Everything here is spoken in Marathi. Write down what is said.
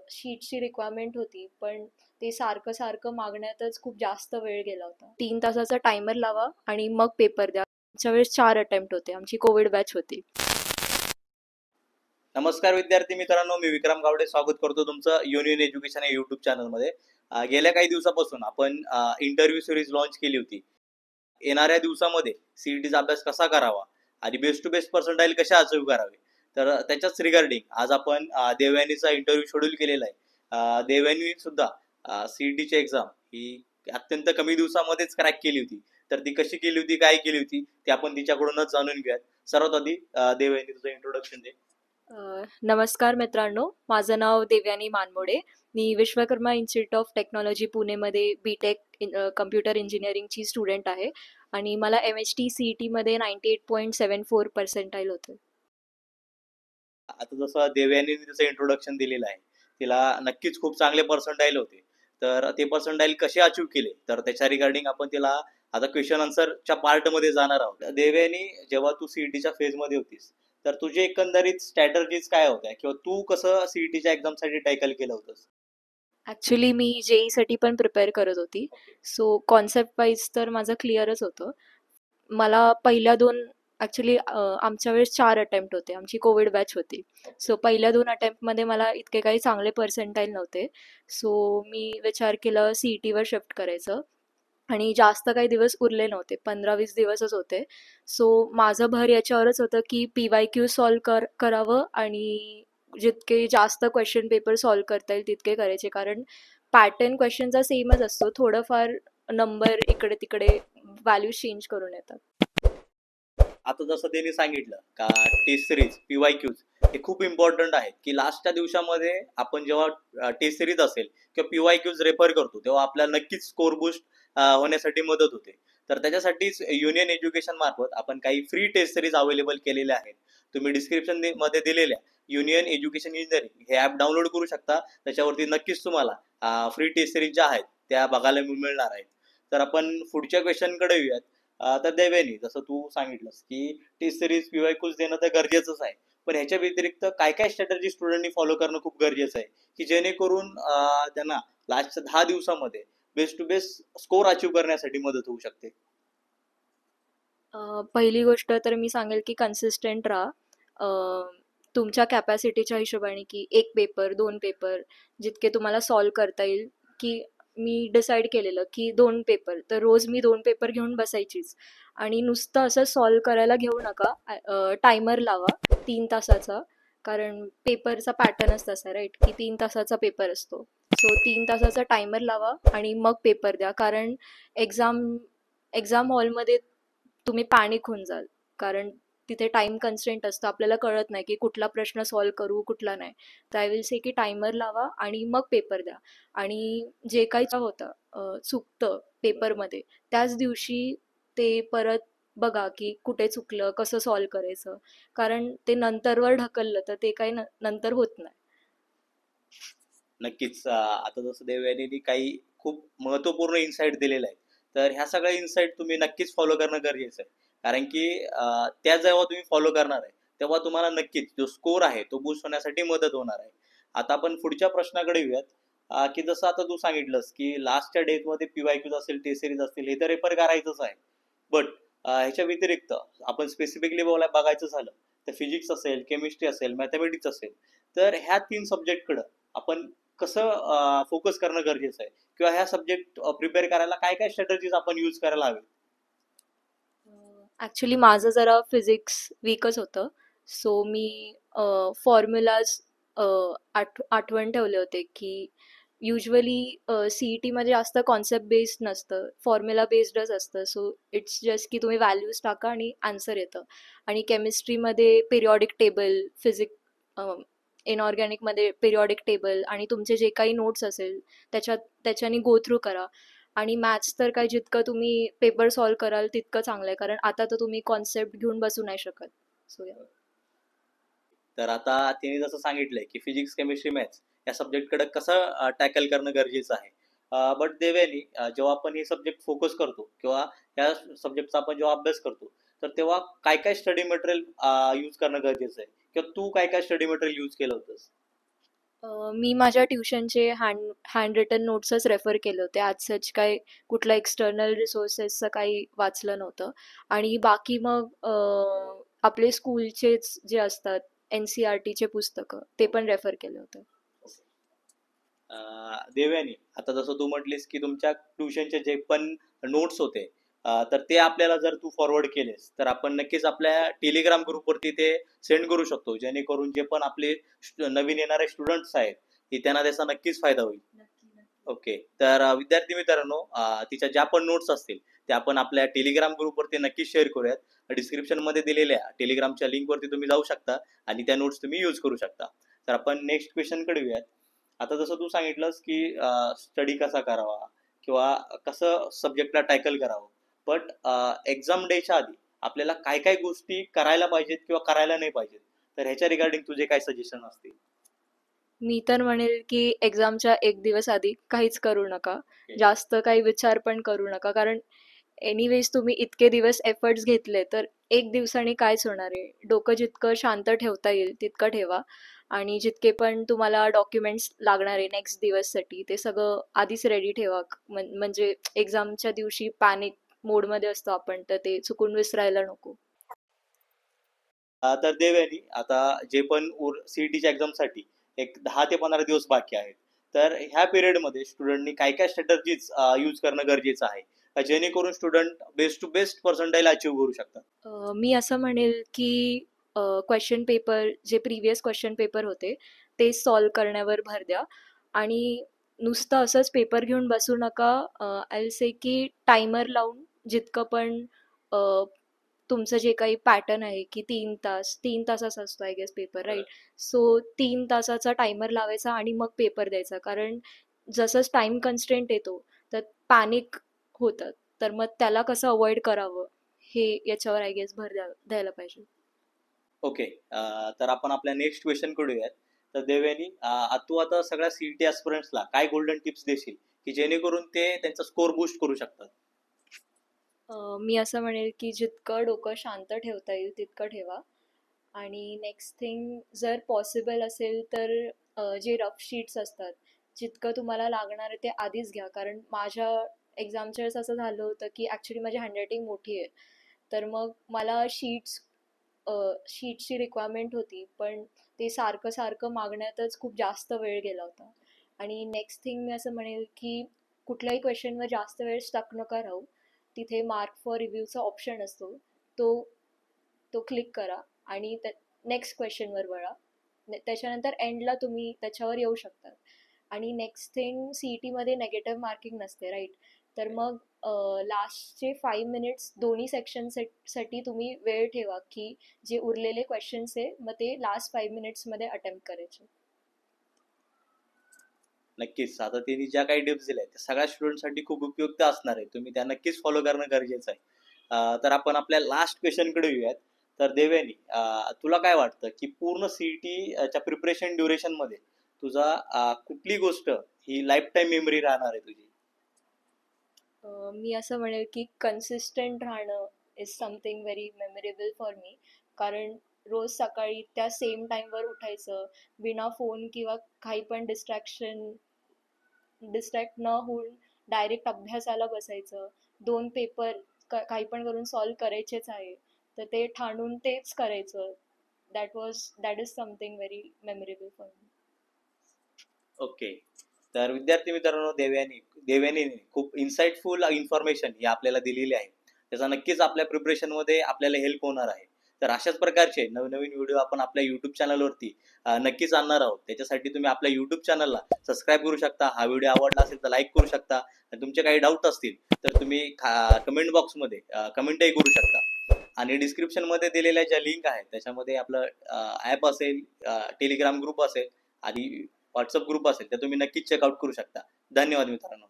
शीटची रिक्वायरमेंट होती, पण ते सारखं सारखं मागण्यातच खूप जास्त वेळ गेला होता. 3 तासाचा टायमर लावा आणि मग पेपर द्या. आमच्या वेळेस 4 अटेम्प्ट होते. आमची कोविड बॅच होती. नमस्कार विद्यार्थी मित्रांनो, मी विक्रम गावडे स्वागत करतो तुमचं युनियन एज्युकेशन या युट्यूब चॅनलमध्ये. गेल्या काही दिवसापासून आपण इंटरव्ह्यू सिरीज लॉन्च केली होती. येणाऱ्या दिवसामध्ये सीईटीचा अभ्यास कसा करावा आणि बेस्ट टू बेस्ट पर्सेंटाईल कशा अचीव्ह करावे, तर त्याच्याच रिगार्डिंग आज आपण देवयानीचा इंटरव्ह्यू शेड्यूल केलेला आहे. देवयानी सुद्धा सीईटीची एक्झाम ही अत्यंत कमी दिवसामध्येच क्रॅक केली होती. तर ती कशी केली होती, काय केली होती, ते आपण तिच्याकडूनच जाणून घेऊयात. सर्वात आधी देवयानी, तुझं इंट्रोडक्शन दे. नमस्कार मित्रांनो, माझं नाव देवयानी मानमोडे. मी विश्वकर्मा इन्स्टिट्यूट ऑफ टेक्नॉलॉजी पुणेमध्ये बीटेक कम्प्युटर इंजिनिअरिंगची स्टुडंट आहे आणि मला MHT CET मध्ये 98.74 पर्सेंटाईल होते. आता जसं देवयानीने तिचं इंट्रोडक्शन दिलेलं आहे, तिला नक्कीच खूप चांगले पर्सेंटाईल होते. तर ते पर्सेंटाईल कसे अचीव्ह केले, तर त्याच्या रिगार्डिंग आपण तिला आता क्वेश्चन आन्सरच्या पार्टमध्ये जाणार आहोत. देवयानी, जेव्हा तू सीईटीच्या फेजमध्ये होतीस, तर तुझे एकंदरीत स्ट्रॅटर्जीज काय होत्या, किंवा तू कसं सीईटीच्या एक्झामसाठी टॅकल केलं होतंस? ॲक्च्युली मी JEE साठी पण प्रिपेअर करत होती. सो कॉन्सेप्ट वाईज तर माझं क्लिअरच होतं. मला पहिल्या दोन ॲक्च्युली आमच्या वेळेस 4 अटेम्प्ट होते. आमची कोविड बॅच होती. सो पहिल्या 2 अटेम्प्टमध्ये मला इतके काही चांगले पर्सेंटाईल नव्हते. सो मी विचार केला CETवर शिफ्ट करायचं आणि जास्त काही दिवस उरले नव्हते. 15-20 दिवसच होते. सो माझं भर याच्यावरच होतं की PYQ सॉल्व करावं आणि जितके जास्त क्वेश्चन पेपर सॉल्व करता येईल तितके करायचे. कारण पॅटर्न क्वेश्चनचा सेमच असतो. थोडंफार नंबर इकडे तिकडे व्हॅल्यू चेंज करून येतात. आता जसं त्यांनी सांगितलं का टेस्ट सिरीज PYQs हे खूप इम्पॉर्टंट आहेत, की लास्टच्या दिवसामध्ये आपण जेव्हा टेस्ट सिरीज असेल किंवा PYQs रेफर करतो, तेव्हा आपल्याला नक्कीच स्कोर बूस्ट होण्यासाठी मदत होते. तर त्याच्यासाठीच युनियन एज्युकेशन मार्फत आपण काही फ्री टेस्ट सिरीज अवेलेबल केलेल्या आहेत. तुम्ही डिस्क्रिप्शन मध्ये दिलेल्या युनियन एज्युकेशन इंजिनिअरिंग हे ॲप डाउनलोड करू शकता. त्याच्यावरती नक्कीच तुम्हाला फ्री टेस्ट सिरीज ज्या आहेत त्या बघायला मिळणार आहेत. तर आपण पुढच्या क्वेश्चनकडे येऊयात. तर देवयानी, जसं तू सांगितलंस की टेस्ट सिरीज PYQs देणं तर गरजेचंच आहे, पण ह्याच्या व्यतिरिक्त काय काय स्ट्रॅटर्जी स्टुडंटनी फॉलो करणं खूप गरजेचं आहे, की जेणेकरून त्यांना लास्टच्या 10 दिवसामध्ये best to best score achieve करण्यासाठी मदत होऊ शकते? पहिली गोष्ट तर मी सांगेल की कन्सिस्टंट राहा. तुमच्या कॅपॅसिटीच्या हिशोबाने की 1 पेपर 2 पेपर जितके तुम्हाला सॉल्व करता येईल. की मी डिसाईड केलेलं की 2 पेपर, तर रोज मी 2 पेपर घेऊन बसायचीच आणि नुसतं असं सॉल्व करायला घेऊ नका. टायमर लावा 3 तासाचा, कारण पेपरचा पॅटर्नच तसा राईट की 3 तासाचा पेपर असतो. सो 3 तासाचा टायमर लावा आणि मग पेपर द्या. कारण एक्झाम हॉलमध्ये तुम्ही पॅनिक होऊन जाल, कारण तिथे टाइम कन्स्ट्रेंट असतं. आपल्याला कळत नाही की कुठला प्रश्न सॉल्व करू कुठला नाही. तर आय विल से की टायमर लावा आणि मग पेपर द्या. आणि जे काही होतं चुकतं पेपरमध्ये, त्याच दिवशी ते परत बघा की कुठे चुकलं, कसं सॉल्व करायचं. कारण ते नंतरवर ढकललं तर ते काही नंतर होत नाही. नक्कीच. आता जसं देवयानीने काही खूप महत्वपूर्ण इन्साइट दिलेला आहे, तर ह्या सगळ्या इन्साइट तुम्ही नक्कीच फॉलो करणं गरजेचं आहे. कारण की त्या जेव्हा तुम्ही फॉलो करणार आहे, तेव्हा तुम्हाला नक्कीच जो स्कोर आहे तो बूस्ट होण्यासाठी मदत होणार आहे. आता आपण पुढच्या प्रश्नाकडे येऊयात. की जसं आता तू सांगितलंस की लास्टच्या डेजमध्ये PYQs असेल, टेस्ट सिरीज असतील, हे तर रेफर करायचंच आहे. बट ह्याच्या व्यतिरिक्त आपण स्पेसिफिकली बघायचं झालं तर फिजिक्स असेल, केमिस्ट्री असेल, मॅथमॅटिक्स असेल, तर ह्या 3 सब्जेक्टकडं आपण कसं फोकस करणं गरजेचं आहे, किंवा ह्या सब्जेक्ट प्रिपेअर करायला काय काय स्ट्रॅटर्जीज आपण यूज करायला हवे? ॲक्च्युली माझं जरा फिजिक्स वीकच होतं. सो मी फॉर्म्युलाज आठवण ठेवले होते की युजली CETमध्ये जास्त कॉन्सेप्ट बेस्ड नसतं, फॉर्म्युला बेस्डच असतं. सो इट्स जस्ट की तुम्ही व्हॅल्यूज टाका आणि आन्सर येतं. आणि केमिस्ट्रीमध्ये पिरियॉडिक टेबल, इनऑर्गॅनिकमध्ये पिरियॉडिक टेबल आणि तुमचे जे काही नोट्स असेल त्याच्याने गो थ्रू करा. आणि मॅथ्स तर काय, जितकं तुम्ही पेपर सॉल्व कराल तितकं चांगलं आहे, कारण आता तर तुम्ही कॉन्सेप्ट घेऊन बसू नाही शकत. सो तर आता तिने जसं सांगितलंय की फिजिक्स, केमिस्ट्री, मॅथ्स या सब्जेक्टकडे कसं टॅकल करणं गरजेचं आहे. बट देवयानी, जेव्हा आपण हे सब्जेक्ट फोकस करतो किंवा या सब्जेक्टचा आपण जेव्हा अभ्यास करतो, तर तेव्हा काय काय स्टडी मटेरियल यूज करणं गरजेचं आहे, किंवा तू काय काय स्टडी मटेरियल यूज केलं होतंस? मी माझ्या ट्युशनचे हँड रिटन नोट्सच रेफर केले होते. ॲज सच काही कुठलं एक्सटर्नल रिसोर्सेसचं काही वाचलं नव्हतं. आणि बाकी मग आपले स्कूलचेच जे असतात NCERTचे पुस्तकं ते पण रेफर केलं होतं. देवयानी, आता जसं तू म्हटलीस की तुमच्या ट्युशनचे जे पण नोट्स होते, तर ते आपल्याला जर तू फॉरवर्ड केलेस तर आपण नक्कीच आपल्या टेलिग्राम ग्रुपवरती ते सेंड करू शकतो, जेणेकरून जे पण आपले नवीन येणारे स्टुडंट्स आहेत की त्यांना त्याचा नक्कीच फायदा होईल. ओके, तर विद्यार्थी मित्रांनो, तिच्या ज्या पण नोट्स असतील त्या आपण आपल्या टेलिग्राम ग्रुपवरती नक्कीच शेअर करूयात. डिस्क्रिप्शनमध्ये दिलेल्या टेलिग्रामच्या लिंकवरती तुम्ही जाऊ शकता आणि त्या नोट्स तुम्ही यूज करू शकता. तर आपण नेक्स्ट क्वेश्चनकडे येऊयात. आता जसं तू सांगितलंस की स्टडी कसा करावा किंवा कसं सब्जेक्टला टॅकल करावं, बट एक्झाम डेच्या आधी आपल्याला काय काय गोष्टी करायला पाहिजेत किंवा करायला नाही पाहिजेत, तर ह्याच्या रिगार्डिंग तुझे काय सजेशन असतील? मी तर म्हणेल की एक्झामच्या एक दिवस आधी काहीच करू नका. जास्त काही विचार पण करू नका. कारण एनिवेज तुम्ही इतके दिवस एफर्ट्स घेतले तर एक दिवसाने कायच होणार आहे. डोकं जितकं शांत ठेवता येईल तितकं ठेवा. आणि जितके पण तुम्हाला डॉक्युमेंट्स लागणार आहे नेक्स्ट दिवससाठी ते सगळं आधीच रेडी ठेवा. म्हणजे एक्झामच्या दिवशी पॅनिक मोडमध्ये असतो आपण, तर ते चुकून विसरायला नको. तर देवयानी, आता जे पण सीईटीच्या एक्झामसाठी एक 10 ते 15 दिवस बाकी आहेत, तर ह्या पिरियडमध्ये स्टुडंटनी काय काय स्ट्रॅटर्जीज यूज करणं गरजेचं आहे, जेणेकरून student best to best percentile achieve करू शकतात? मी असं म्हणेल की क्वेश्चन पेपर जे प्रिव्हियस क्वेश्चन पेपर होते ते सॉल्व करण्यावर भर द्या. आणि नुसतं असंच पेपर घेऊन बसू नका. आय विल से की टायमर लावून जितकं पण तुमचं जे काही पॅटर्न आहे की 3 तासाचा असतो I guess paper, right? So 3 तासाचा टायमर लावायचा आणि मग पेपर द्यायचा. कारण जसंच टाइम कन्स्ट्रेंट येतो तर पॅनिक होतं. तर मग त्याला कसं अवॉइड करावं हे याच्यावर आय गेस भर द्यायला पाहिजे. ओके, तर आपण आपल्या नेक्स्ट क्वेश्चन कडे येऊयात. तर देवयानी, तू आता सगळ्या सीईटी ॲस्पिरंट्सला काय गोल्डन टिप्स देशील की जेणेकरून ते त्यांचा स्कोर बूस्ट करू शकतात? मी असं म्हणेल की जितकं डोकं शांत ठेवता येईल तितकं ठेवा. आणि नेक्स्ट थिंग, जर पॉसिबल असेल तर जे रफ शीट्स असतात जितकं तुम्हाला लागणार आहे ते आधीच घ्या. कारण माझ्या एक्झामच्या वेळेस असं झालं होतं की ॲक्च्युली माझी हँडरायटिंग मोठी आहे. तर मग मला शीट्सची रिक्वायरमेंट होती, पण ते सारखं सारखं मागण्यातच खूप जास्त वेळ गेला होता. आणि नेक्स्ट थिंग मी असं म्हणेल की कुठल्याही क्वेश्चनवर जास्त वेळ स्टक नका राहू. तिथे मार्क फॉर रिव्ह्यूचा ऑप्शन असतो, तो तो क्लिक करा आणि नेक्स्ट क्वेश्चनवर वळा. त्याच्यानंतर एंडला तुम्ही त्याच्यावर येऊ शकता. आणि नेक्स्ट थिंग, सीईटीमध्ये नेगेटिव्ह मार्किंग नसते, राईट? तर मग लास्टचे 5 मिनिट्स दोन्ही सेक्शनसाठी तुम्ही वेळ ठेवा की जे उरलेले क्वेश्चन्स आहे मग ते लास्ट 5 मिनिट्समध्ये अटेम्प्ट करायचे. नक्कीच, आता त्यांनी ज्या काही टिप्स दिल्या त्या सगळ्या स्टुडंटसाठी खूप उपयुक्त असणार आहे. तुम्ही त्या नक्कीच फॉलो करणं गरजेचं आहे. तर आपण आपल्या लास्ट क्वेश्चनकडे येऊयात. तर देवयानी, तुला काय वाटतं की पूर्ण सीईटीच्या प्रिपरेशन ड्युरेशनमध्ये तुझा कुठली गोष्ट ही लाईफ टाईम मेमरी राहणार आहे तुझी? मी असं म्हणेल की कन्सिस्टंट राहणं is something very memorable for me. कारण रोज सकाळी त्या सेम टाईमवर उठायचं, बिना फोन किंवा काही पण डिस्ट्रॅक्ट न होऊन डायरेक्ट अभ्यासाला बसायचं. 2 पेपर काही पण करून सॉल्व करायचेच आहे, तर ते ठाणून तेच करायचं. That is something very memorable for me. Okay, तर विद्यार्थी मित्रांनो, देवयानीने खूप इन्साइटफुल इन्फॉर्मेशन ही आपल्याला दिलेली आहे. त्याचा नक्कीच आपल्या प्रिपरेशनमध्ये आपल्याला हेल्प होणार आहे. तर अशाच प्रकारचे नवनवीन व्हिडिओ आपण आपल्या यूट्यूब चॅनलवरती नक्कीच आणणार आहोत. त्याच्यासाठी तुम्ही आपल्या यूट्यूब चॅनलला सबस्क्राईब करू शकता. हा व्हिडिओ आवडला असेल तर लाईक करू शकता. आणि तुमचे काही डाऊट असतील तर तुम्ही कमेंट बॉक्समध्ये कमेंटही करू शकता. आणि डिस्क्रिप्शनमध्ये दिलेल्या ज्या लिंक आहेत त्याच्यामध्ये आपलं ॲप असेल, टेलिग्राम ग्रुप असेल आणि व्हॉट्सअप ग्रुप असेल तर तुम्ही नक्कीच चेकआउट करू शकता. धन्यवाद मित्रांनो.